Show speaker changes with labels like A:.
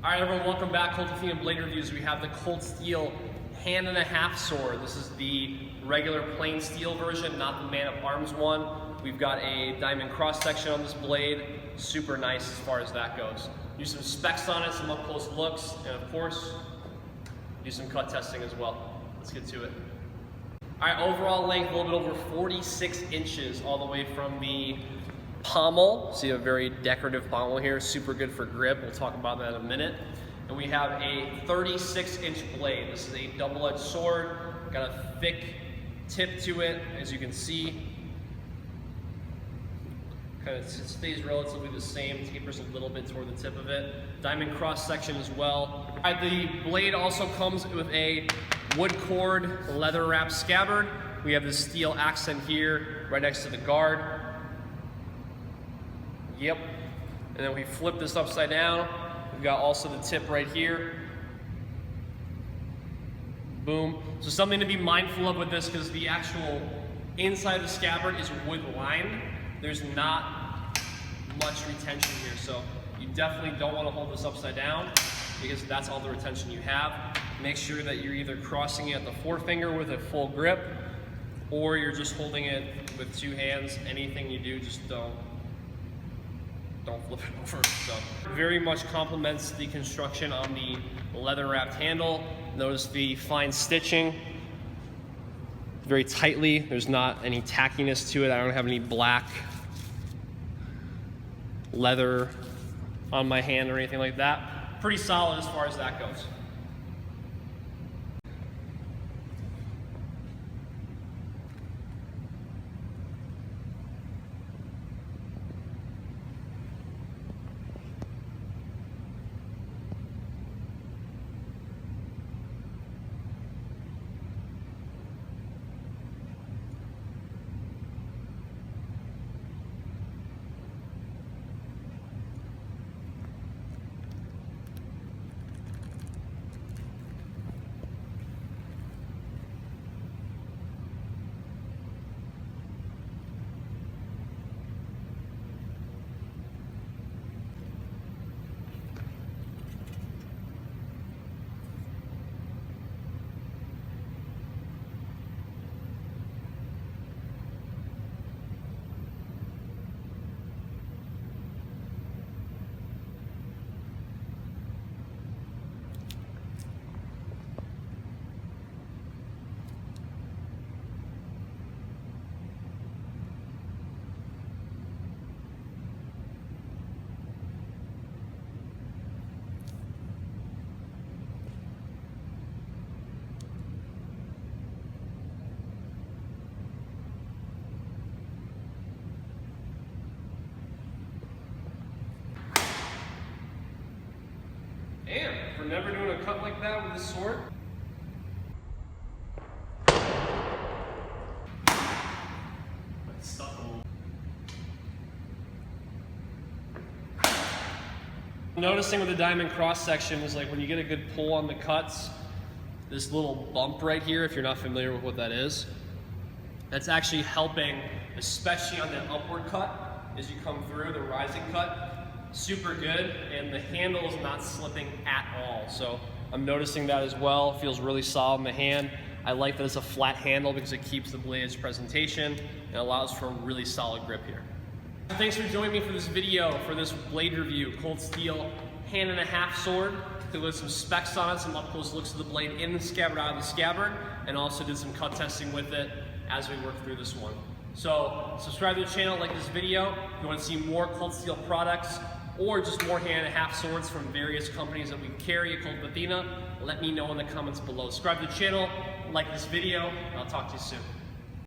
A: All right, everyone, welcome back. Kult of Athena Blade Reviews. We have the Cold Steel hand and a half sword. This is the regular plain steel version, not the man of arms one. We've got a diamond cross section on this blade. Super nice as far as that goes. Do some specs on it, some up close looks, and of course, do some cut testing as well. Let's get to it. All right, overall length, a little bit over 46 inches all the way from the pommel. See a very decorative pommel here, super good for grip. We'll talk about that in a minute. And we have a 36-inch blade. This is a double-edged sword, got a thick tip to it, as you can see. Kind of stays relatively the same, tapers a little bit toward the tip of it. Diamond cross section as well. All right, the blade also comes with a wood cord leather wrap scabbard. We have the steel accent here right next to the guard. Yep, and then we flip this upside down. We've got also the tip right here. Boom. So something to be mindful of with this, because the actual inside of the scabbard is wood lined. There's not much retention here, so you definitely don't want to hold this upside down because that's all the retention you have. Make sure that you're either crossing it at the forefinger with a full grip, or you're just holding it with two hands. Anything you do, just don't flip it over. So very much complements the construction on the leather wrapped handle. Notice the fine stitching, very tightly. There's not any tackiness to it. I don't have any black leather on my hand or anything like that. Pretty solid as far as that goes. Damn, for never doing a cut like that with this sword. Noticing with the diamond cross section is like when you get a good pull on the cuts, this little bump right here, if you're not familiar with what that is, that's actually helping, especially on that upward cut as you come through, the rising cut. Super good, and the handle is not slipping at all. So I'm noticing that as well. Feels really solid in the hand. I like that it's a flat handle because it keeps the blade's presentation and allows for a really solid grip here. Thanks for joining me for this video, for this blade review, Cold Steel hand and a half sword. With some specs on it, some up close looks of the blade in the scabbard, out of the scabbard, and also did some cut testing with it as we work through this one. So subscribe to the channel, like this video. If you want to see more Cold Steel products, or just more hand and a half swords from various companies that we carry at Kult of Athena, let me know in the comments below. Subscribe to the channel, like this video, and I'll talk to you soon.